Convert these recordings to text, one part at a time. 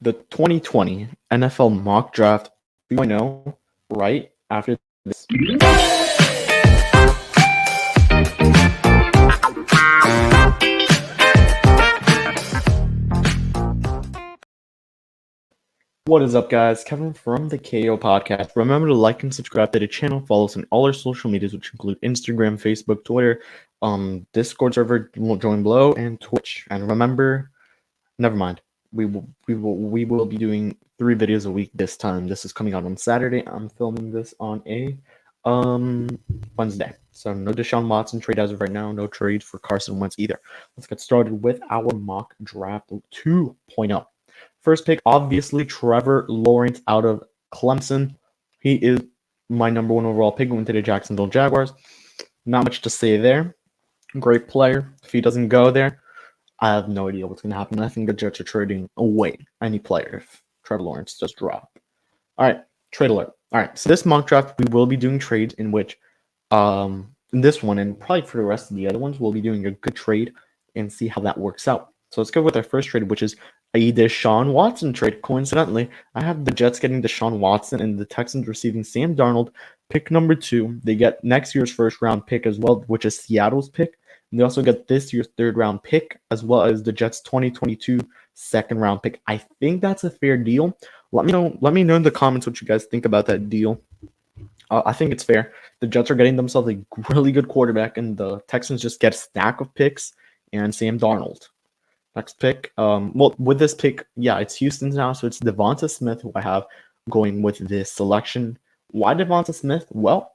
the 2020 NFL mock draft 2.0 right after this. What is up, guys? Kevin from the KO Podcast. Remember to like and subscribe to the channel. Follow us on all our social medias, which include Instagram, Facebook, Twitter, Discord server, join below, and Twitch. And remember, never mind. We will be doing 3 videos a week this time. This is coming out on Saturday. I'm filming this on a Wednesday. So no Deshaun Watson trade as of right now. No trades for Carson Wentz either. Let's get started with our mock draft 2.0. First pick, obviously, Trevor Lawrence out of Clemson. He is my number 1 overall pick. Went to the Jacksonville Jaguars. Not much to say there. Great player. If he doesn't go there, I have no idea what's going to happen. I think the Jets are trading away any player if Trevor Lawrence does drop. All right, trade alert. All right, so this mock draft, we will be doing trades in which, in this one and probably for the rest of the other ones, we'll be doing a good trade and see how that works out. So let's go with our first trade, which is a Deshaun Watson trade. Coincidentally, I have the Jets getting Deshaun Watson and the Texans receiving Sam Darnold, pick number 2. They get next year's first-round pick as well, which is Seattle's pick. And they also get this year's third-round pick, as well as the Jets' 2022 second-round pick. I think that's a fair deal. Let me know in the comments what you guys think about that deal. I think it's fair. The Jets are getting themselves a really good quarterback, and the Texans just get a stack of picks and Sam Darnold. Next pick, well, with this pick, yeah, it's Houston's now, so it's Devonta Smith who I have going with this selection. Why Devonta Smith? Well,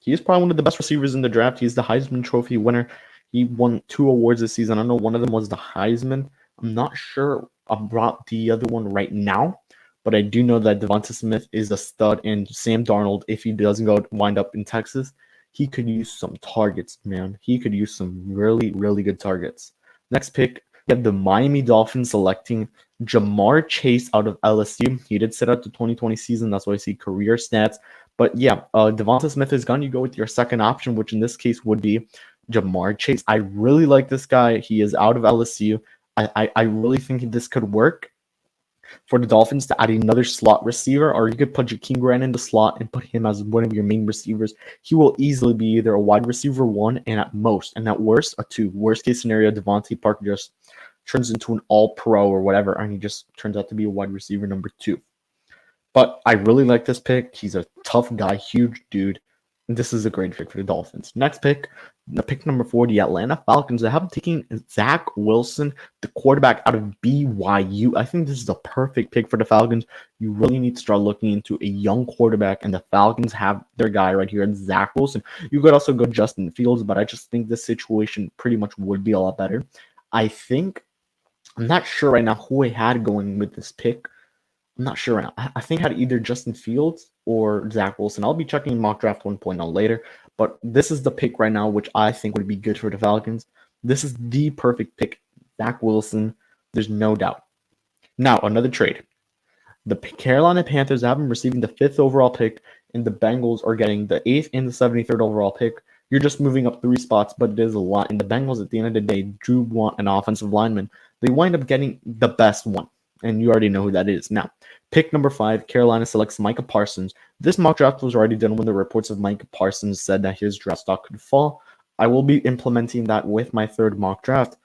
he's probably one of the best receivers in the draft. He's the Heisman Trophy winner. He won 2 awards this season. I know one of them was the Heisman. I'm not sure about the other one right now, but I do know that Devonta Smith is a stud, and Sam Darnold, if he doesn't wind up in Texas, he could use some targets, man. He could use some really, really good targets. Next pick, we have the Miami Dolphins selecting Jamar Chase out of LSU. He did sit out the 2020 season. That's why I see career stats. But yeah, Devonta Smith is gone. You go with your second option, which in this case would be Jamar Chase. I really like this guy. He is out of LSU. I really think this could work for the Dolphins to add another slot receiver, or you could put Jakeem Grant in the slot and put him as one of your main receivers. He will easily be either a wide receiver 1 and at worst, a 2. Worst case scenario, Devontae Parker just turns into an all-pro or whatever, and he just turns out to be a wide receiver number 2. But I really like this pick. He's a tough guy, huge dude. This is a great pick for the Dolphins. Next pick, the pick number 4, the Atlanta Falcons. I have taking Zach Wilson, the quarterback out of BYU. I think this is the perfect pick for the Falcons. You really need to start looking into a young quarterback, and the Falcons have their guy right here, Zach Wilson. You could also go Justin Fields, but I just think this situation pretty much would be a lot better. I'm not sure right now who I had going with this pick. I'm not sure right now. I think I had either Justin Fields or Zach Wilson. I'll be checking mock draft 1.0 later, but this is the pick right now, which I think would be good for the Falcons. This is the perfect pick. Zach Wilson, there's no doubt. Now, another trade. The Carolina Panthers have been receiving the 5th overall pick, and the Bengals are getting the 8th and the 73rd overall pick. You're just moving up 3 spots, but it is a lot. And the Bengals, at the end of the day, do want an offensive lineman. They wind up getting the best one, and you already know who that is. Now, pick number 5, Carolina selects Micah Parsons. This mock draft was already done when the reports of Micah Parsons said that his draft stock could fall. I will be implementing that with my 3rd mock draft,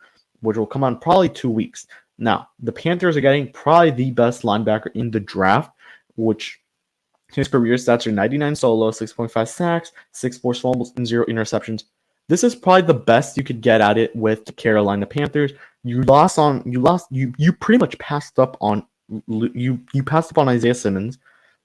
which will come on probably 2 weeks. Now, the Panthers are getting probably the best linebacker in the draft, which his career stats are 99 solo, 6.5 sacks, 6 forced fumbles, and 0 interceptions. This is probably the best you could get at it with the Carolina Panthers. You pretty much passed up on Isaiah Simmons.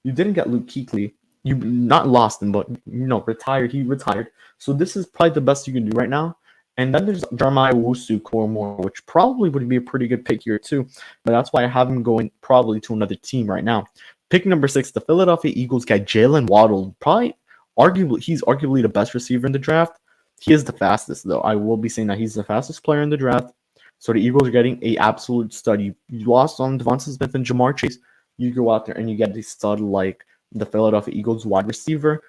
You didn't get Luke Kuechly. You not lost him, but retired. He retired. So this is probably the best you can do right now. And then there's Jeremiah Owusu-Koramoah, which probably would be a pretty good pick here too. But that's why I have him going probably to another team right now. Pick number 6, the Philadelphia Eagles got Jalen Waddle. He's arguably the best receiver in the draft. He is the fastest, though. I will be saying that he's the fastest player in the draft. So the Eagles are getting an absolute stud. You lost on Devonta Smith and Jamar Chase. You go out there and you get a stud like the Philadelphia Eagles wide receiver,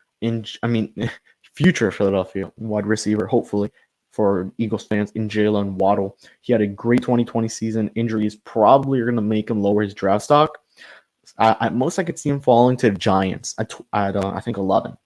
future Philadelphia wide receiver, hopefully, for Eagles fans in Jalen Waddle. He had a great 2020 season. Injuries probably are going to make him lower his draft stock. At most, I could see him falling to the Giants at I think 11.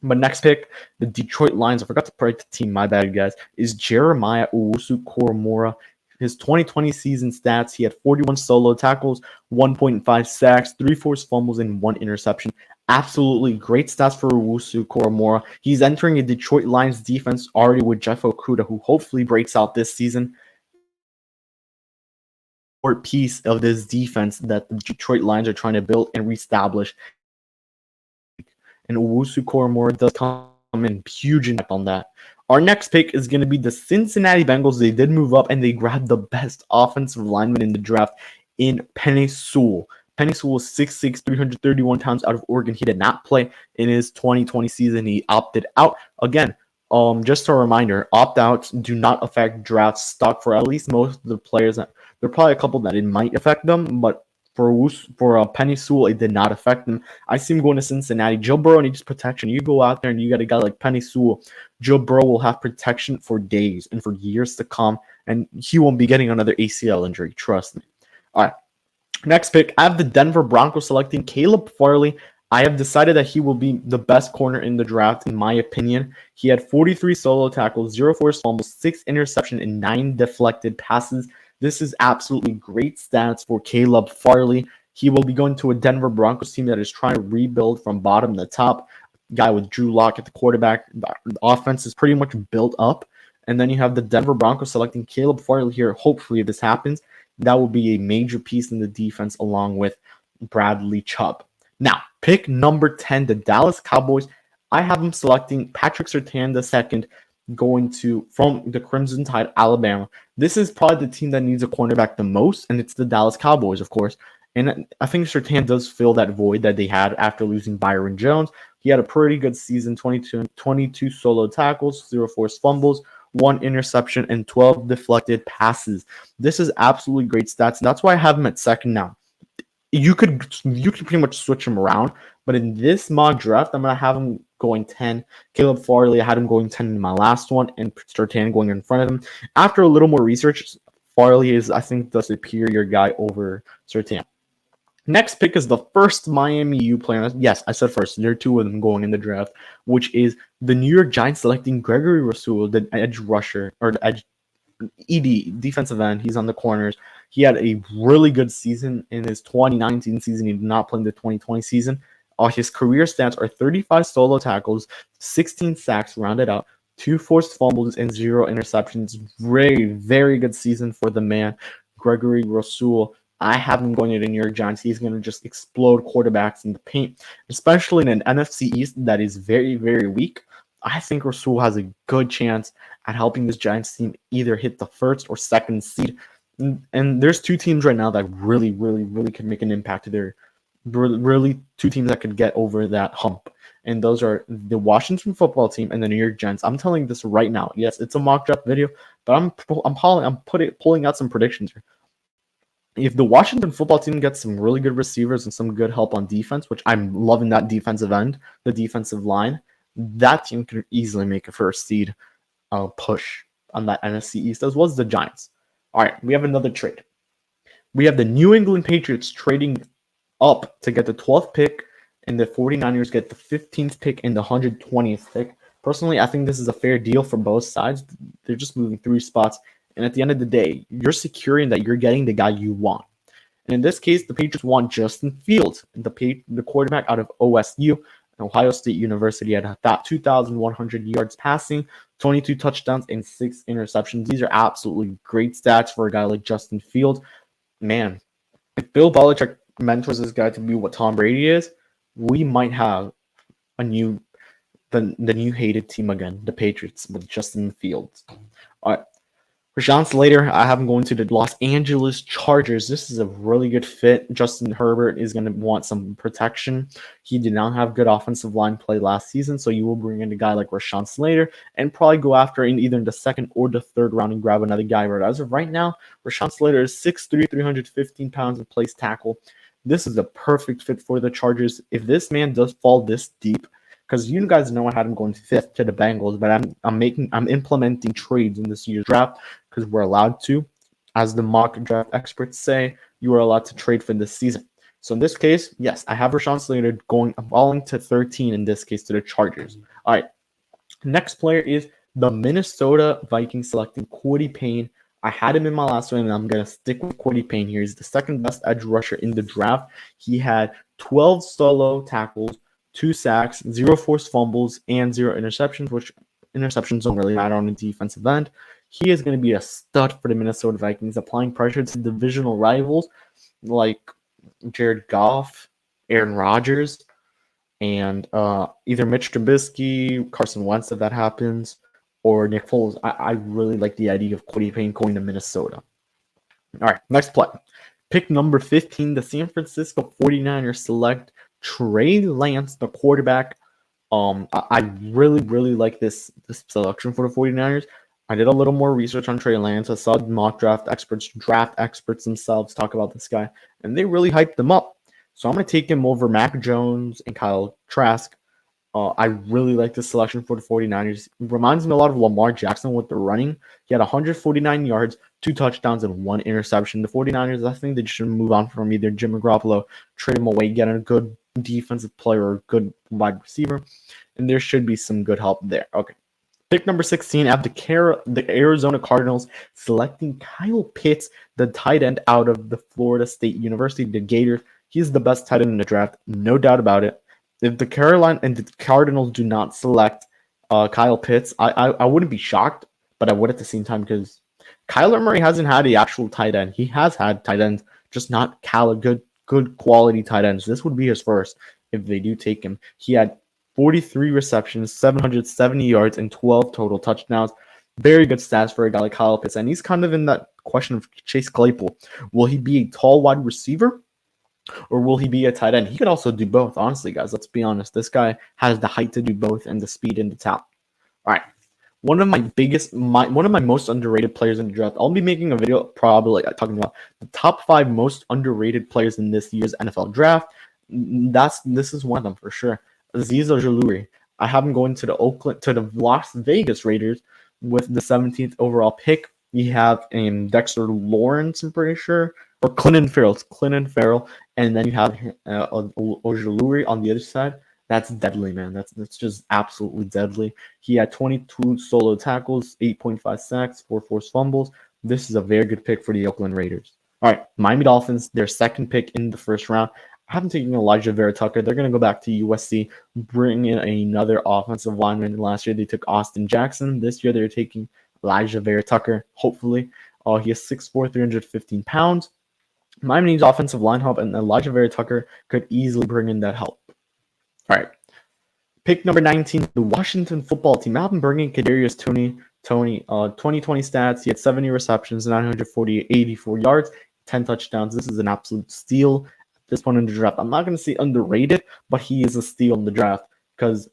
But next pick, the Detroit Lions. I forgot to break the team. My bad, guys. Is Jeremiah Owusu-Koramoah. His 2020 season stats: he had 41 solo tackles, 1.5 sacks, 3 forced fumbles, and 1 interception. Absolutely great stats for Owusu-Koramoah. He's entering a Detroit Lions defense already with Jeff Okudah, who hopefully breaks out this season. Piece of this defense that the Detroit Lions are trying to build and reestablish. And Owusu-Koramoah does come in huge impact on that. Our next pick is going to be the Cincinnati Bengals. They did move up and they grabbed the best offensive lineman in the draft in Penei Sewell. Penei Sewell was 6'6", 331 pounds out of Oregon. He did not play in his 2020 season. He opted out. Again, just a reminder, opt-outs do not affect draft stock for at least most of the players. There are probably a couple that it might affect them, but for Penei Sewell, it did not affect him. I see him going to Cincinnati. Joe Burrow needs protection. You go out there and you got a guy like Penei Sewell. Joe Burrow will have protection for days and for years to come, and he won't be getting another ACL injury. Trust me. All right. Next pick, I have the Denver Broncos selecting Caleb Farley. I have decided that he will be the best corner in the draft, in my opinion. He had 43 solo tackles, 0 forced fumbles, 6 interceptions, and 9 deflected passes. This is absolutely great stats for Caleb Farley. He will be going to a Denver Broncos team that is trying to rebuild from bottom to top. Guy with Drew Lock at the quarterback. The offense is pretty much built up. And then you have the Denver Broncos selecting Caleb Farley here. Hopefully, if this happens, that will be a major piece in the defense along with Bradley Chubb. Now, pick number 10, the Dallas Cowboys. I have them selecting Patrick Surtain II, going from the Crimson Tide, Alabama. This is probably the team that needs a cornerback the most, and it's the Dallas Cowboys, of course. And I think Surtain does fill that void that they had after losing Byron Jones. He had a pretty good season, 22 solo tackles, 0 forced fumbles, 1 interception, and 12 deflected passes. This is absolutely great stats. That's why I have him at second now. You could pretty much switch him around, but in this mock draft, I'm going to have him going 10. Caleb Farley, I had him going 10 in my last one, and Surtain going in front of him. After a little more research, Farley is, I think, the superior guy over Surtain. Next pick is the first Miami U player. Yes, I said first. There are 2 of them going in the draft, which is the New York Giants selecting Gregory Rasul, the edge rusher, or the edge ED, defensive end. He's on the corners. He had a really good season in his 2019 season. He did not play in the 2020 season. His career stats are 35 solo tackles, 16 sacks rounded out, 2 forced fumbles, and 0 interceptions. Very, very good season for the man, Gregory Rasul. I have him going to the New York Giants. He's going to just explode quarterbacks in the paint, especially in an NFC East that is very, very weak. I think Rasul has a good chance at helping this Giants team either hit the first or second seed. And there's 2 teams right now that really, really, really can make an impact. They're really 2 teams that could get over that hump. And those are the Washington football team and the New York Giants. I'm telling you this right now. Yes, it's a mock draft video, but I'm pulling out some predictions here. If the Washington football team gets some really good receivers and some good help on defense, which I'm loving that defensive end, the defensive line, that team could easily make a first seed push on that NFC East, as well as the Giants. All right, we have another trade. We have the New England Patriots trading up to get the 12th pick, and the 49ers get the 15th pick and the 120th pick. Personally, I think this is a fair deal for both sides. They're just moving 3 spots. And at the end of the day, you're securing that you're getting the guy you want. And in this case, the Patriots want Justin Fields, the quarterback out of OSU, Ohio State University, at 2,100 yards passing, 22 touchdowns, and 6 interceptions. These are absolutely great stats for a guy like Justin Fields. Man, if Bill Belichick mentors this guy to be what Tom Brady is, we might have the new hated team again, the Patriots, with Justin Fields. All right. Rashawn Slater, I have him going to the Los Angeles Chargers. This is a really good fit. Justin Herbert is going to want some protection. He did not have good offensive line play last season, so you will bring in a guy like Rashawn Slater and probably go after in either the 2nd or the 3rd round and grab another guy. But as of right now, Rashawn Slater is 6'3", 315 pounds and plays tackle. This is a perfect fit for the Chargers. If this man does fall this deep, because you guys know I had him going 5th to the Bengals, but I'm implementing trades in this year's draft because we're allowed to. As the mock draft experts say, you are allowed to trade for this season. So in this case, yes, I have Rashawn Slater falling to 13 in this case to the Chargers. All right. Next player is the Minnesota Vikings selecting Cody Payne. I had him in my last one, and I'm going to stick with Cody Payne here. He's the second best edge rusher in the draft. He had 12 solo tackles, 2 sacks, 0 forced fumbles, and 0 interceptions, which interceptions don't really matter on the defensive end. He is going to be a stud for the Minnesota Vikings, applying pressure to divisional rivals like Jared Goff, Aaron Rodgers, and either Mitch Trubisky, Carson Wentz if that happens, or Nick Foles. I really like the idea of Cody Payne going to Minnesota. All right, next play. Pick number 15, the San Francisco 49ers select Trey Lance, the quarterback. I really like this selection for the 49ers. I did a little more research on Trey Lance. I saw mock draft experts themselves talk about this guy, and they really hyped him up. So I'm going to take him over Mac Jones and Kyle Trask. I really like this selection for the 49ers. It reminds me a lot of Lamar Jackson with the running. He had 149 yards, 2 touchdowns, and 1 interception. The 49ers, I think they should move on from either Jimmy Garoppolo, trade him away, get a good defensive player or a good wide receiver, and there should be some good help there. Okay. Pick number 16, at the Arizona Cardinals selecting Kyle Pitts, the tight end out of the Florida State University, the Gators. He's the best tight end in the draft, no doubt about it. If the Cardinals do not select Kyle Pitts, I wouldn't be shocked, but I would at the same time because Kyler Murray hasn't had the actual tight end. He has had tight ends, just not good quality tight ends. This would be his first if they do take him. He had 43 receptions, 770 yards, and 12 total touchdowns. Very good stats for a guy like Kyle Pitts. And he's kind of in that question of Chase Claypool. Will he be a tall wide receiver or will he be a tight end? He could also do both, honestly, guys. Let's be honest. This guy has the height to do both and the speed and the talent. All right. One of my most underrated players in the draft. I'll be making a video probably talking about the top 5 most underrated players in this year's NFL draft. This is one of them for sure. Azeez Ojulari. I have him going to the Las Vegas Raiders with the 17th overall pick. You have Dexter Lawrence, I'm pretty sure, or Clinton Farrell. It's Clinton Farrell, and then you have Ojulari on the other side. That's deadly, man. That's just absolutely deadly. He had 22 solo tackles, 8.5 sacks, 4 forced fumbles. This is a very good pick for the Oakland Raiders. All right, Miami Dolphins, their second pick in the first round. I haven't taken Elijah Vera Tucker. They're going to go back to USC, bring in another offensive lineman. Last year, they took Austin Jackson. This year, they're taking Elijah Vera Tucker, hopefully. He is 6'4", 315 pounds. Miami needs offensive line help, and Elijah Vera Tucker could easily bring in that help. All right. Pick number 19, the Washington football team. I've been bringing Kadarius Toney, 2020 stats. He had 70 receptions, 84 yards, 10 touchdowns. This is an absolute steal. This point in the draft. I'm not going to say underrated, but he is a steal in the draft because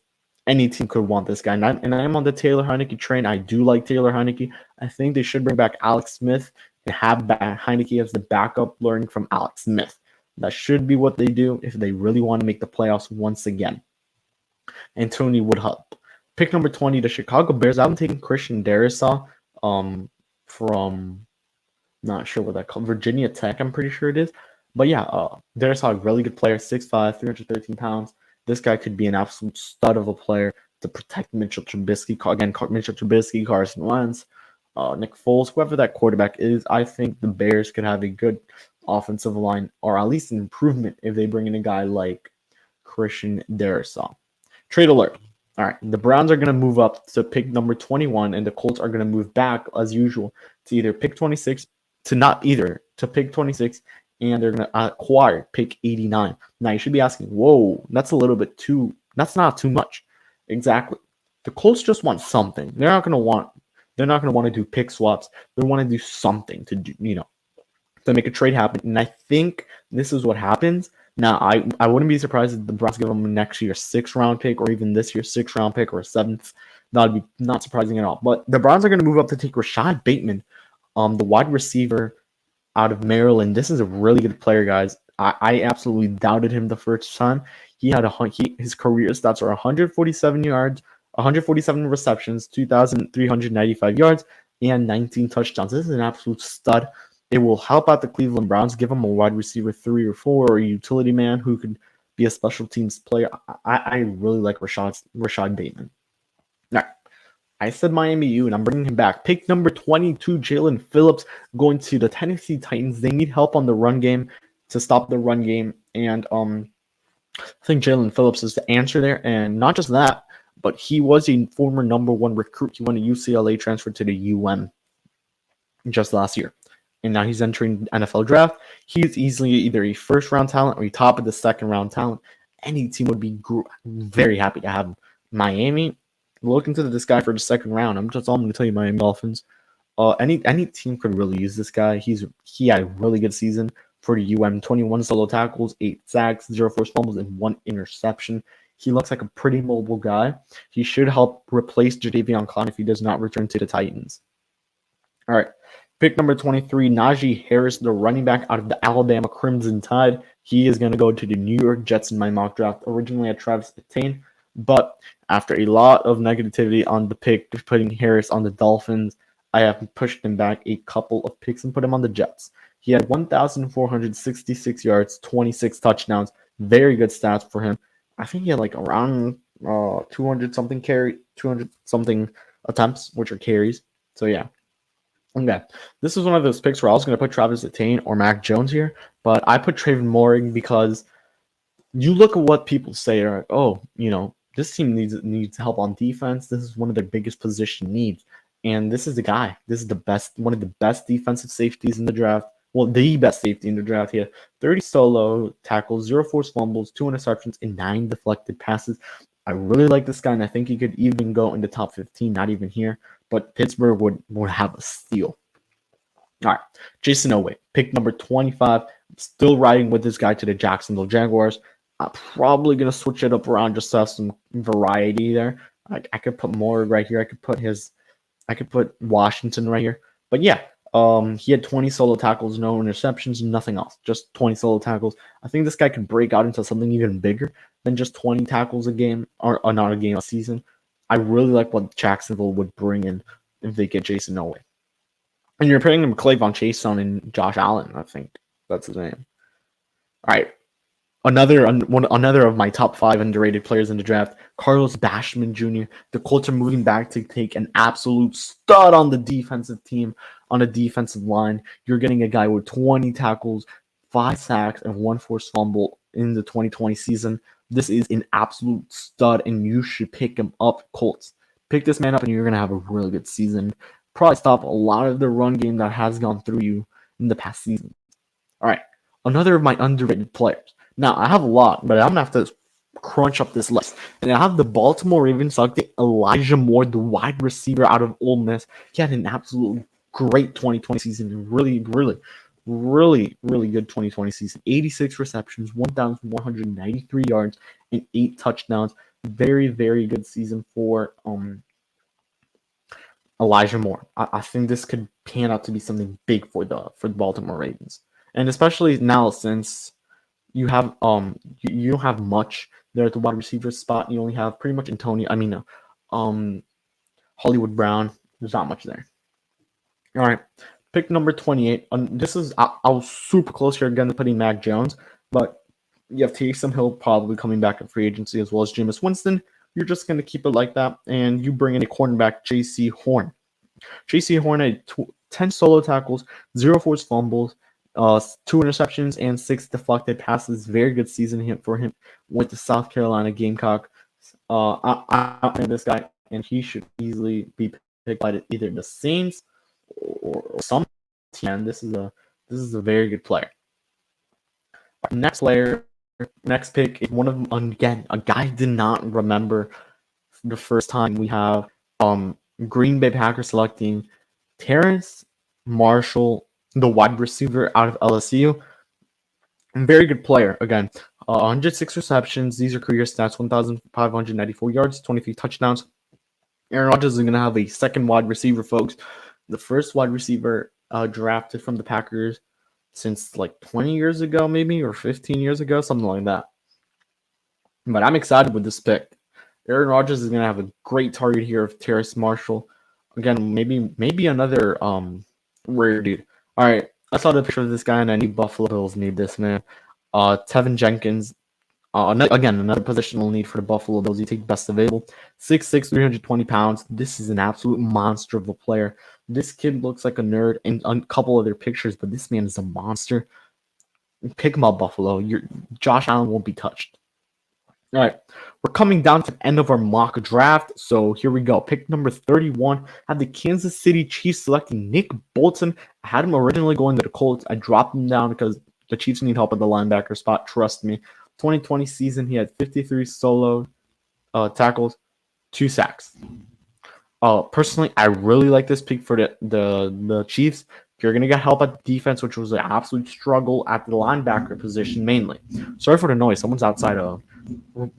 any team could want this guy. And I am on the Taylor Heinicke train. I do like Taylor Heinicke. I think they should bring back Alex Smith and have Heinicke as the backup, learning from Alex Smith. That should be what they do if they really want to make the playoffs once again. And Toney would help. Pick number 20, the Chicago Bears. I'm taking Christian Darrisaw from, not sure what that called, Virginia Tech, I'm pretty sure it is. But yeah, Darrisaw, a really good player, 6'5", 313 pounds. This guy could be an absolute stud of a player to protect Mitchell Trubisky. Again, Mitchell Trubisky, Carson Wentz, Nick Foles, whoever that quarterback is. I think the Bears could have a good offensive line, or at least an improvement if they bring in a guy like Christian Darrisaw. Trade alert. All right, the Browns are going to move up to pick number 21, and the Colts are going to move back, as usual, to either pick 26, to pick 26, and they're going to acquire pick 89. Now, you should be asking, whoa, that's not too much. Exactly. The Colts just want something. They're not going to want to do pick swaps. They want to do something to do, to make a trade happen. And I think this is what happens. Now, I wouldn't be surprised if the Browns give them next year's 6th round pick, or even this year's 6th round pick, or a 7th. That would be not surprising at all. But the Browns are going to move up to take Rashad Bateman, the wide receiver out of Maryland. This is a really good player, guys. I absolutely doubted him the first time. His career stats are 147 yards, 147 receptions, 2,395 yards, and 19 touchdowns. This is an absolute stud. It will help out the Cleveland Browns, give him a wide receiver 3 or 4 or a utility man who could be a special teams player. I really like Rashad Bateman. All right. I said Miami U, and I'm bringing him back. Pick number 22, Jalen Phillips, going to the Tennessee Titans. They need help on the run game to stop the run game, and I think Jalen Phillips is the answer there. And not just that, but he was a former number 1 recruit. He went to UCLA, transferred to the UM just last year, and now he's entering NFL draft. He's easily either a first-round talent or a top of the second-round talent. Any team would be very happy to have him. Miami, look into this guy for the second round. That's all I'm going to tell you, Miami Dolphins. Any team could really use this guy. He had a really good season for the UM. 21 solo tackles, 8 sacks, 0 forced fumbles, and 1 interception. He looks like a pretty mobile guy. He should help replace Jadeveon Clowney if he does not return to the Titans. All right. Pick number 23, Naji Harris, the running back out of the Alabama Crimson Tide. He is going to go to the New York Jets in my mock draft. Originally at Travis Etienne, but after a lot of negativity on the pick, putting Harris on the Dolphins, I have pushed him back a couple of picks and put him on the Jets. He had 1,466 yards, 26 touchdowns. Very good stats for him. I think he had like around 200-something attempts, which are carries. So, yeah. Okay. This is one of those picks where I was going to put Travis Etienne or Mac Jones here, but I put Trayvon Moring because you look at what people say, like, oh, this team needs help on defense. This is one of their biggest position needs. And this is the guy. This is one of the best defensive safeties in the draft. Well, the best safety in the draft here. 30 solo tackles, 0 forced fumbles, 2 interceptions, and 9 deflected passes. I really like this guy, and I think he could even go in the top 15, not even here. But Pittsburgh would have a steal. All right, Jason Oweh, pick number 25. Still riding with this guy to the Jacksonville Jaguars. I'm probably going to switch it up around just to have some variety there. I could put more right here. I could put Washington right here. But yeah, he had 20 solo tackles, no interceptions, nothing else. Just 20 solo tackles. I think this guy could break out into something even bigger than just 20 tackles a game, or not a game, a season. I really like what Jacksonville would bring in if they get Jason Oweh. And you're putting him Clayvon Chason and Josh Allen, I think that's his name. All right. Another of my top 5 underrated players in the draft, Carlos Bashman Jr. The Colts are moving back to take an absolute stud on the defensive team, on a defensive line. You're getting a guy with 20 tackles, 5 sacks, and 1 forced fumble in the 2020 season. This is an absolute stud, and you should pick him up, Colts. Pick this man up, and you're going to have a really good season. Probably stop a lot of the run game that has gone through you in the past season. All right, another of my underrated players. Now, I have a lot, but I'm going to have to crunch up this list. And I have the Baltimore Ravens selecting Elijah Moore, the wide receiver out of Ole Miss. He had an absolute great 2020 season. Really good 2020 season. 86 receptions, 1,193 yards, and 8 touchdowns. Very, very good season for Elijah Moore. I think this could pan out to be something big for the Baltimore Ravens. And especially now, since you have you don't have much there at the wide receiver spot. You only have pretty much Hollywood Brown. There's not much there. All right, pick number 28. This is I was super close here again to putting Mac Jones, but you have Taysom Hill probably coming back in free agency as well as Jameis Winston. You're just going to keep it like that, and you bring in a cornerback, J.C. Horn. J.C. Horn had 10 solo tackles, 0 forced fumbles, 2 interceptions, and 6 deflected passes. Very good season for him with the South Carolina Gamecock. I know this guy, and he should easily be picked by either the Saints or some team. This is a very good player. Next pick is one of them, again, a guy I did not remember the first time. We have Green Bay Packers selecting Terence Marshall, the wide receiver out of LSU. Very good player. Again, 106 receptions. These are career stats: 1,594 yards, 23 touchdowns. Aaron Rodgers is going to have a second wide receiver, folks. The first wide receiver drafted from the Packers since like 20 years ago, maybe, or 15 years ago, something like that. But I'm excited with this pick. Aaron Rodgers is gonna have a great target here of Terrace Marshall. Again, maybe another rare dude. All right, I saw the picture of this guy, and I need Buffalo Bills need this man. Tevin Jenkins. Again, another positional need for the Buffalo Bills. You take best available. 6'6", 320 pounds. This is an absolute monster of a player. This kid looks like a nerd in a couple of their pictures, but this man is a monster. Pick him up, Buffalo. Josh Allen won't be touched. All right, we're coming down to the end of our mock draft, so here we go. Pick number 31, had the Kansas City Chiefs selecting Nick Bolton. I had him originally going to the Colts. I dropped him down because the Chiefs need help at the linebacker spot, trust me. 2020 season, he had 53 solo tackles, 2 sacks. Personally, I really like this pick for the Chiefs. You're going to get help at defense, which was an absolute struggle at the linebacker position mainly. Sorry for the noise. Someone's outside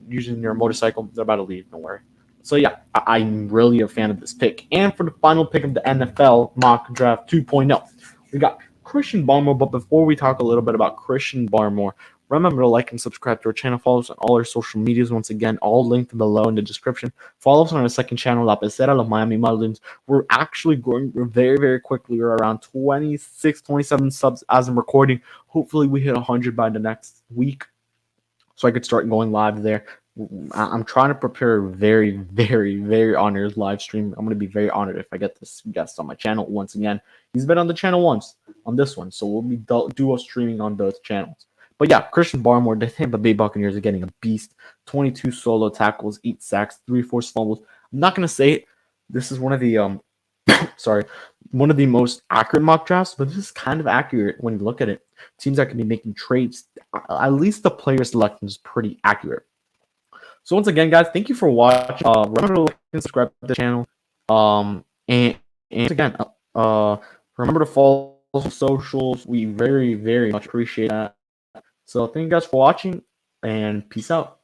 using their motorcycle. They're about to leave. Don't worry. So, yeah, I'm really a fan of this pick. And for the final pick of the NFL mock draft 2.0, we got Christian Barmore. But before we talk a little bit about Christian Barmore, remember to like and subscribe to our channel. Follow us on all our social medias. Once again, all linked below in the description. Follow us on our second channel, La Pecera of Miami Marlins. We're actually growing very, very quickly. We're around 26, 27 subs as I'm recording. Hopefully, we hit 100 by the next week so I could start going live there. I'm trying to prepare a very, very, very honored live stream. I'm going to be very honored if I get this guest on my channel once again. He's been on the channel once on this one, so we'll be duo streaming on both channels. But yeah, Christian Barmore, the Tampa Bay Buccaneers are getting a beast. 22 solo tackles, 8 sacks, 3 forced fumbles. I'm not going to say it. This is one of the one of the most accurate mock drafts, but this is kind of accurate when you look at it. Teams that can be making trades, at least the player selection is pretty accurate. So once again, guys, thank you for watching. Remember to like and subscribe to the channel. And again, remember to follow socials. We very, very much appreciate that. So thank you guys for watching, and peace out.